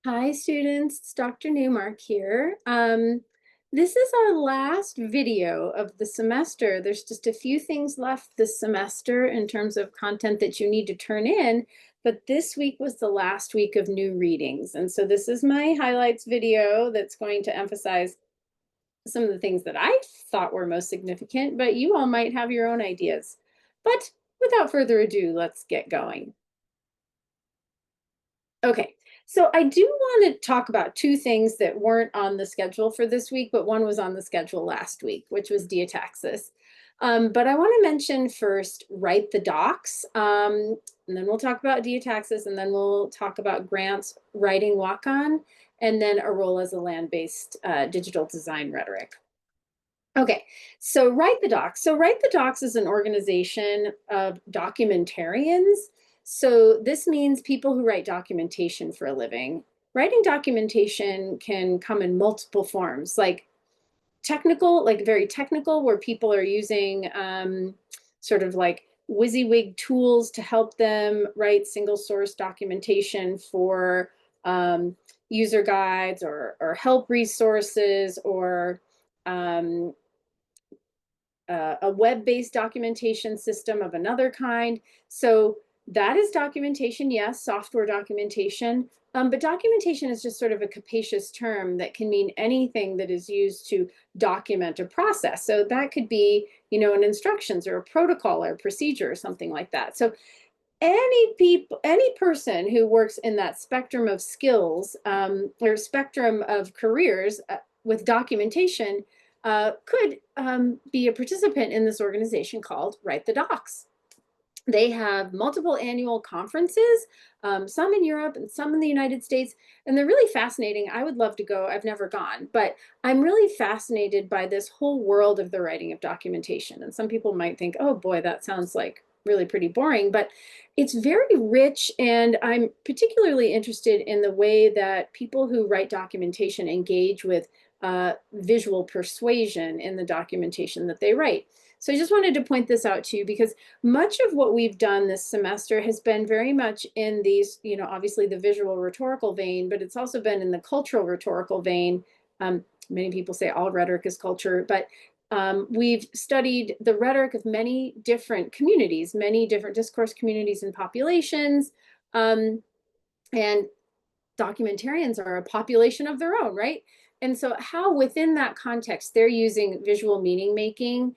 Hi, students. It's Dr. Newmark here. This is our last video of the semester. There's just a few things left this semester in terms of content that you need to turn in, but this week was the last week of new readings. And so this is my highlights video that's going to emphasize some of the things that I thought were most significant, but you all might have your own ideas. But without further ado, let's get going. Okay, so I do want to talk about two things that weren't on the schedule for this week, but one was on the schedule last week, which was Diataxis. But I want to mention first, write the docs, and then we'll talk about Diataxis, and then we'll talk about Grant's writing walk-on, and then Arola as a land-based digital design rhetoric. Okay, so Write the Docs. So Write the Docs is an organization of documentarians. So this means people who write documentation for a living. Writing documentation can come in multiple forms, like technical, like very technical, where people are using sort of like WYSIWYG tools to help them write single source documentation for user guides or help resources or a web-based documentation system of another kind. So that is documentation, yes, software documentation. But documentation is just sort of a capacious term that can mean anything that is used to document a process. So that could be, an instructions or a protocol or a procedure or something like that. So any person who works in that spectrum of skills or spectrum of careers with documentation could be a participant in this organization called Write the Docs. They have multiple annual conferences, some in Europe and some in the United States, and they're really fascinating. I would love to go. I've never gone, but I'm really fascinated by this whole world of the writing of documentation. And some people might think, oh boy, that sounds like really pretty boring, but it's very rich, and I'm particularly interested in the way that people who write documentation engage with visual persuasion in the documentation that they write. So I just wanted to point this out to you because much of what we've done this semester has been very much in these, obviously the visual rhetorical vein, but it's also been in the cultural rhetorical vein. Many people say all rhetoric is culture, but we've studied the rhetoric of many different communities, many different discourse communities and populations. And documentarians are a population of their own, right? And so how within that context, they're using visual meaning making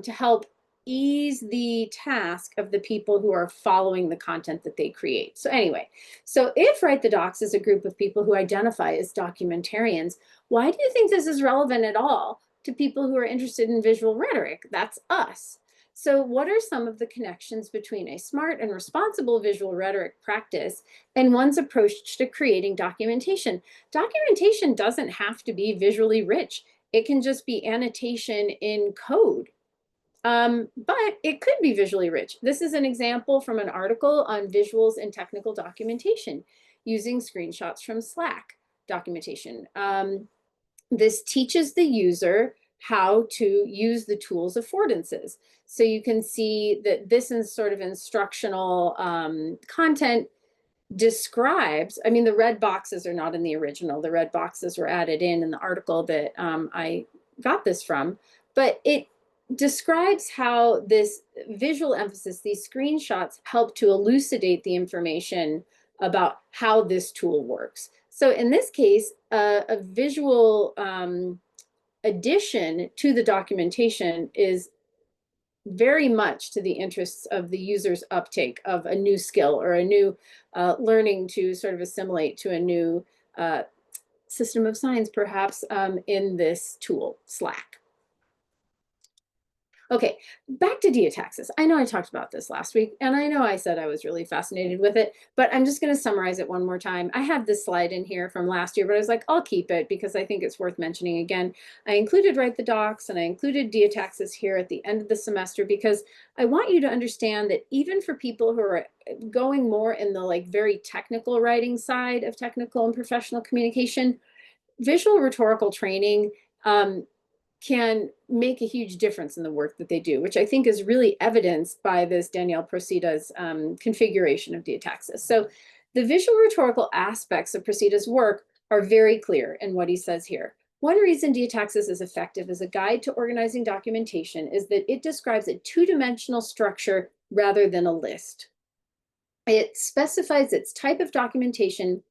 to help ease the task of the people who are following the content that they create. So anyway, so if Write the Docs is a group of people who identify as documentarians, why do you think this is relevant at all to people who are interested in visual rhetoric? That's us. So what are some of the connections between a smart and responsible visual rhetoric practice and one's approach to creating documentation? Documentation doesn't have to be visually rich. It can just be annotation in code. But it could be visually rich. This is an example from an article on visuals and technical documentation using screenshots from Slack documentation. This teaches the user how to use the tool's affordances. So you can see that this is sort of instructional content describes, I mean, the red boxes are not in the original. The red boxes were added in the article that I got this from, but it describes how this visual emphasis, these screenshots, help to elucidate the information about how this tool works. So in this case, a visual addition to the documentation is very much to the interests of the user's uptake of a new skill or a new learning to sort of assimilate to a new system of signs, perhaps in this tool, Slack. Okay, back to Diataxis. I know I talked about this last week, and I know I said I was really fascinated with it, but I'm just going to summarize it one more time. I had this slide in here from last year, but I was like, I'll keep it because I think it's worth mentioning again. I included Write the Docs, and I included Diataxis here at the end of the semester because I want you to understand that even for people who are going more in the like very technical writing side of technical and professional communication, visual rhetorical training can make a huge difference in the work that they do, which I think is really evidenced by this Danielle Procita's configuration of Diataxis. So The visual rhetorical aspects of Precida's work are very clear in what he says here. One reason Diataxis is effective as a guide to organizing documentation is that it describes a two-dimensional structure rather than a list. It specifies its type of documentation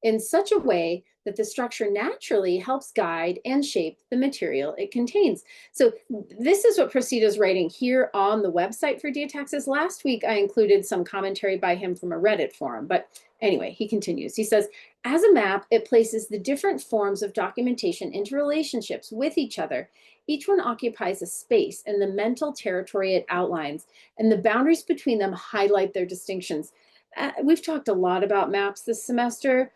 in such a way that the structure naturally helps guide and shape the material it contains. So this is what Precida's writing here on the website for Diataxis. Last week, I included some commentary by him from a Reddit forum, but anyway, he continues. He says, as a map, it places the different forms of documentation into relationships with each other. Each one occupies a space in the mental territory it outlines, and the boundaries between them highlight their distinctions. We've talked a lot about maps this semester.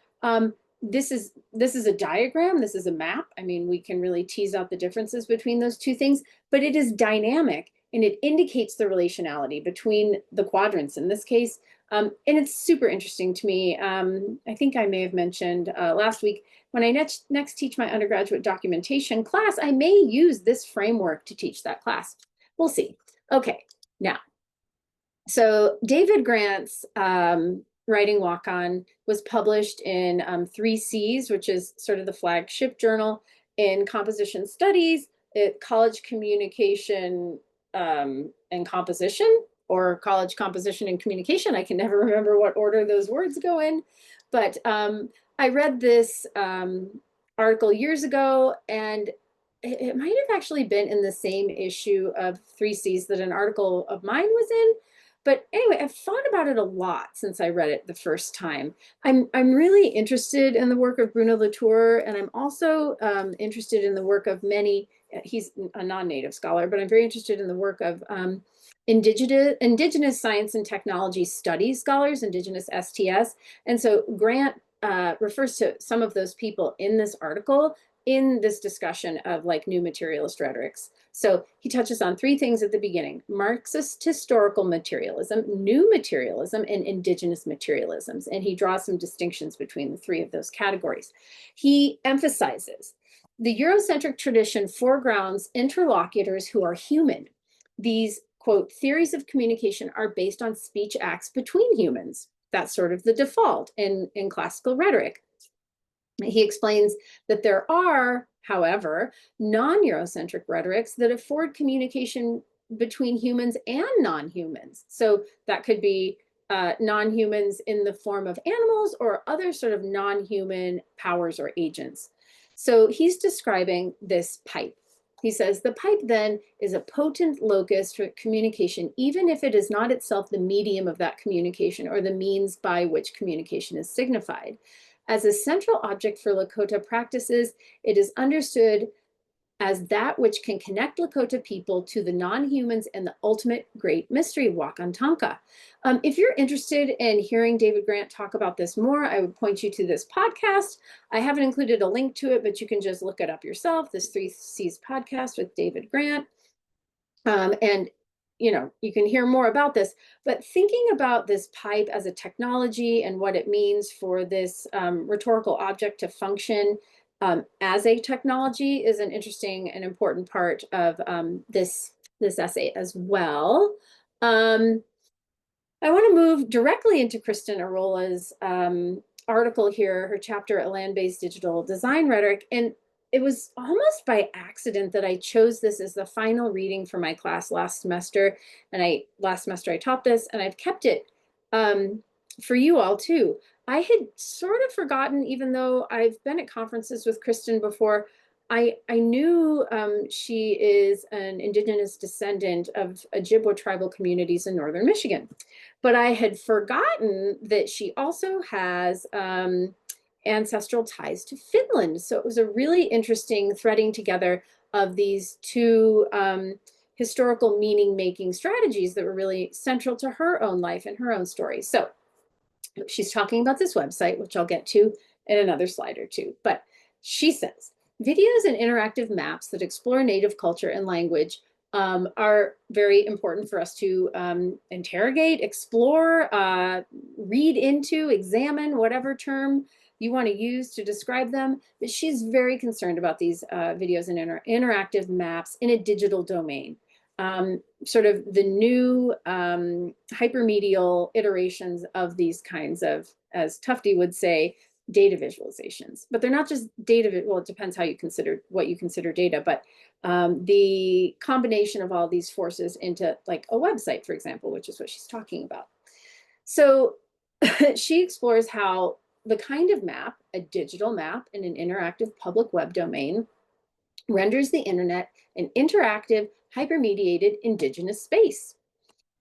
This is a diagram. This is a map. I mean, we can really tease out the differences between those two things, but it is dynamic and it indicates the relationality between the quadrants in this case. And it's super interesting to me. I think I may have mentioned last week, when I next teach my undergraduate documentation class, I may use this framework to teach that class. We'll see. Okay, now, so David Grant's writing walk-on was published in 3Cs, which is sort of the flagship journal in composition studies, college communication and composition, or college composition and communication. I can never remember what order those words go in. But I read this article years ago, and it might have actually been in the same issue of 3Cs that an article of mine was in. But anyway, I've thought about it a lot since I read it the first time. I'm really interested in the work of Bruno Latour, and I'm also interested in the work of many, he's a non-native scholar, but I'm very interested in the work of Indigenous Science and Technology Studies scholars, Indigenous STS. And so Grant refers to some of those people in this article in this discussion of like new materialist rhetorics. So he touches on three things at the beginning: Marxist historical materialism, new materialism, and indigenous materialisms. And he draws some distinctions between the three of those categories. He emphasizes the Eurocentric tradition foregrounds interlocutors who are human. These, quote, theories of communication are based on speech acts between humans. That's sort of the default in classical rhetoric. He explains that there are, however, non-Eurocentric rhetorics that afford communication between humans and non-humans. So that could be non-humans in the form of animals or other sort of non-human powers or agents. So he's describing this pipe. He says, the pipe then is a potent locus for communication, even if it is not itself the medium of that communication or the means by which communication is signified. As a central object for Lakota practices, it is understood as that which can connect Lakota people to the non-humans and the ultimate great mystery, Wakantanka. If you're interested in hearing David Grant talk about this more, I would point you to this podcast. I haven't included a link to it, but you can just look it up yourself, this 3Cs podcast with David Grant. And you know, you can hear more about this, but thinking about this pipe as a technology and what it means for this rhetorical object to function as a technology is an interesting and important part of this essay as well. I want to move directly into Kristen Arola's article here, her chapter, A Land-Based Digital Design Rhetoric. And it was almost by accident that I chose this as the final reading for my class last semester. And last semester I taught this, and I've kept it for you all too. I had sort of forgotten, even though I've been at conferences with Kristen before, I knew she is an indigenous descendant of Ojibwa tribal communities in northern Michigan. But I had forgotten that she also has ancestral ties to Finland. So it was a really interesting threading together of these two historical meaning-making strategies that were really central to her own life and her own story. So she's talking about this website, which I'll get to in another slide or two. But she says, videos and interactive maps that explore Native culture and language are very important for us to interrogate, explore, read into, examine, whatever term you want to use to describe them. But she's very concerned about these videos and interactive maps in a digital domain. Sort of the new hypermedial iterations of these kinds of as Tufte would say, data visualizations. But they're not just data, well, it depends how you consider, what you consider data, but the combination of all these forces into like a website, for example, which is what she's talking about. So she explores how the kind of map, a digital map in an interactive public web domain, renders the internet an interactive, hypermediated indigenous space.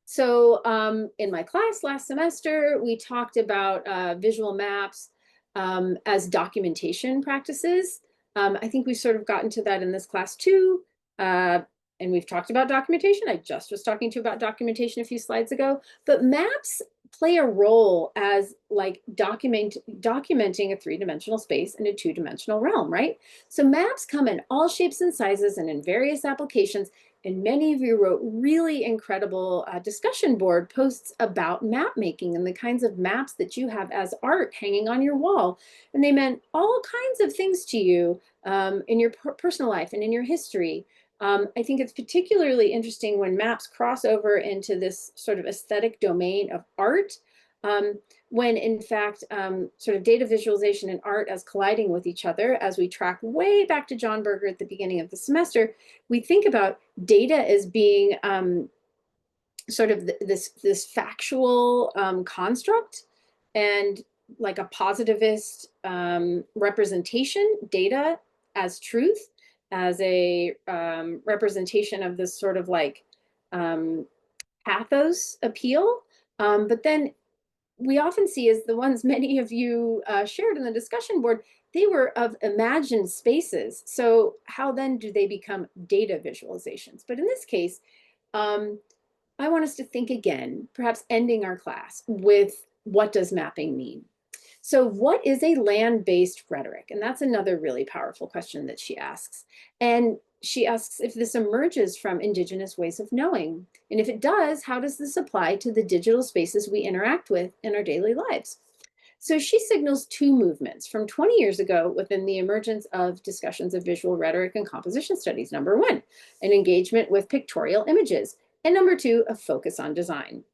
So in my class last semester, we talked about visual maps as documentation practices. I think we've sort of gotten to that in this class too. And we've talked about documentation. I just was talking to you about documentation a few slides ago, but maps play a role as like documenting a three-dimensional space in a two-dimensional realm, right? So maps come in all shapes and sizes and in various applications. And many of you wrote really incredible discussion board posts about map making and the kinds of maps that you have as art hanging on your wall. And they meant all kinds of things to you in your personal life and in your history. I think it's particularly interesting when maps cross over into this sort of aesthetic domain of art, when in fact, sort of data visualization and art as colliding with each other, as we track way back to John Berger at the beginning of the semester, we think about data as being sort of this factual construct and like a positivist representation, data as truth, as a representation of this sort of like pathos appeal. But then we often see as the ones many of you shared in the discussion board, they were of imagined spaces. So how then do they become data visualizations? But in this case, I want us to think again, perhaps ending our class with what does mapping mean? So what is a land-based rhetoric? And that's another really powerful question that she asks. And she asks if this emerges from indigenous ways of knowing. And if it does, how does this apply to the digital spaces we interact with in our daily lives? So she signals two movements from 20 years ago within the emergence of discussions of visual rhetoric and composition studies. Number one, an engagement with pictorial images. And number two, a focus on design.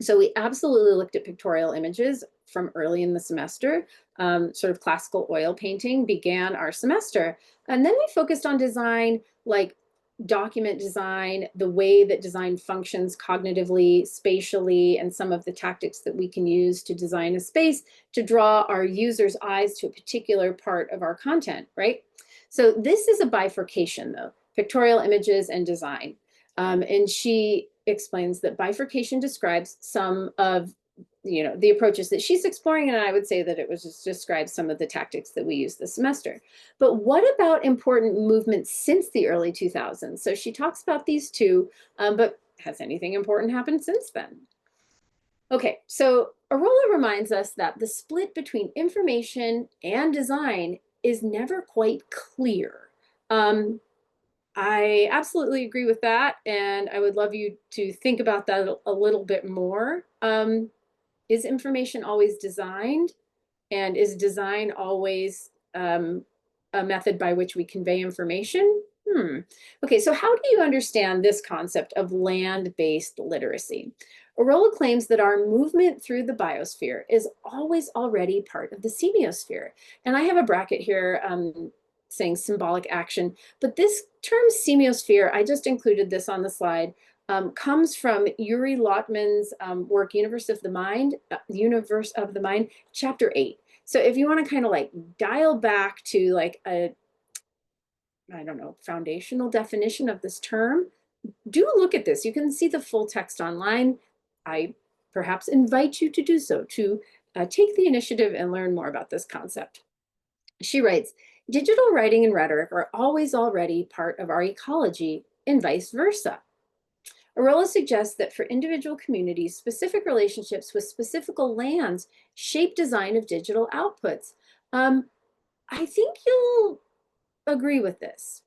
So we absolutely looked at pictorial images from early in the semester. Sort of classical oil painting began our semester. And then we focused on design, like document design, the way that design functions cognitively, spatially, and some of the tactics that we can use to design a space to draw our users' eyes to a particular part of our content, right? So this is a bifurcation though, pictorial images and design. And she explains that bifurcation describes some of the approaches that she's exploring, and I would say that it was just describes some of the tactics that we use this semester. But what about important movements since the early 2000s? So she talks about these two, but has anything important happened since then? Okay, so Arola reminds us that the split between information and design is never quite clear. I absolutely agree with that, and I would love you to think about that a little bit more. Is information always designed? And is design always a method by which we convey information? Okay, so how do you understand this concept of land-based literacy? Arola claims that our movement through the biosphere is always already part of the semiosphere. And I have a bracket here saying symbolic action, but this term semiosphere, I just included this on the slide, comes from Uri Lotman's work, Universe of the Mind, chapter 8. So if you want to kind of like dial back to like a, I don't know, foundational definition of this term, do look at this. You can see the full text online. I perhaps invite you to do so, to take the initiative and learn more about this concept. She writes, digital writing and rhetoric are always already part of our ecology and vice versa. Arola suggests that for individual communities, specific relationships with specific lands shape design of digital outputs. I think you'll agree with this.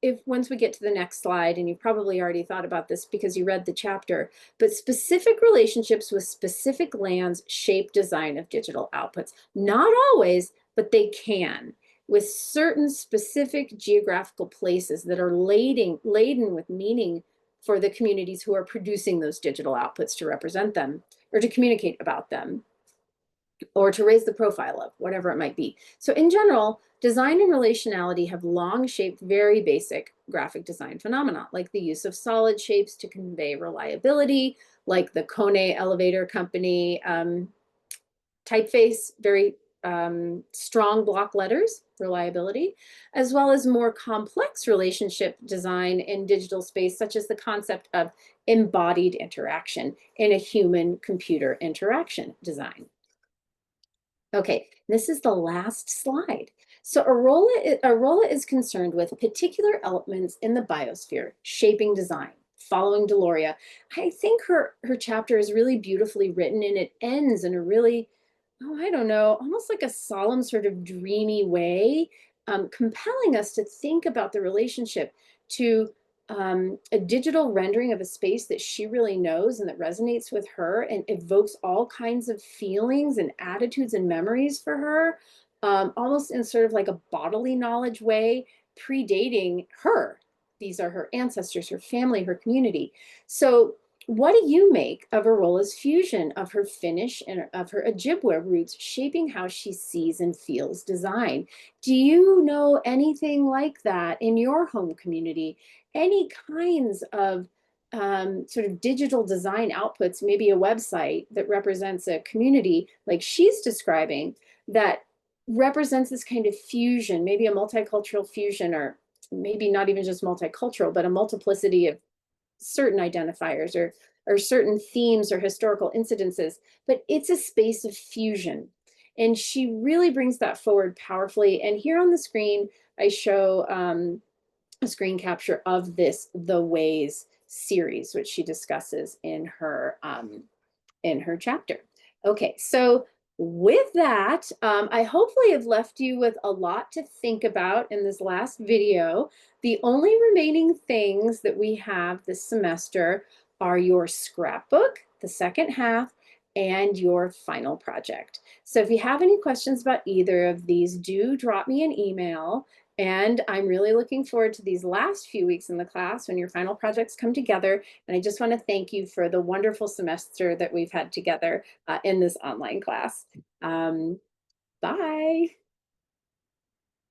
If once we get to the next slide, and you've probably already thought about this because you read the chapter, but specific relationships with specific lands shape design of digital outputs. Not always, but they can, with certain specific geographical places that are laden with meaning for the communities who are producing those digital outputs to represent them. or to communicate about them, or to raise the profile of, whatever it might be. So in general, design and relationality have long shaped very basic graphic design phenomena, like the use of solid shapes to convey reliability, like the Kone Elevator Company typeface, very strong block letters, reliability, as well as more complex relationship design in digital space, such as the concept of embodied interaction in a human-computer interaction design. Okay, this is the last slide. So Arola is concerned with particular elements in the biosphere, shaping design. Following Deloria, I think her chapter is really beautifully written, and it ends in a really, oh, I don't know, almost like a solemn sort of dreamy way, compelling us to think about the relationship to a digital rendering of a space that she really knows and that resonates with her and evokes all kinds of feelings and attitudes and memories for her, almost in sort of like a bodily knowledge way, predating her. These are her ancestors, her family, her community. So what do you make of Arola's fusion of her Finnish and of her Ojibwe roots shaping how she sees and feels design? Do you know anything like that in your home community? Any kinds of sort of digital design outputs, maybe a website that represents a community like she's describing that represents this kind of fusion, maybe a multicultural fusion, or maybe not even just multicultural, but a multiplicity of certain identifiers or certain themes or historical incidences, but it's a space of fusion. And she really brings that forward powerfully. And here on the screen, I show a screen capture of this The Ways series, which she discusses in her chapter. Okay, so with that, I hopefully have left you with a lot to think about in this last video. The only remaining things that we have this semester are your scrapbook, the second half, and your final project. So if you have any questions about either of these, do drop me an email. And I'm really looking forward to these last few weeks in the class when your final projects come together. And I just want to thank you for the wonderful semester that we've had together in this online class. Bye.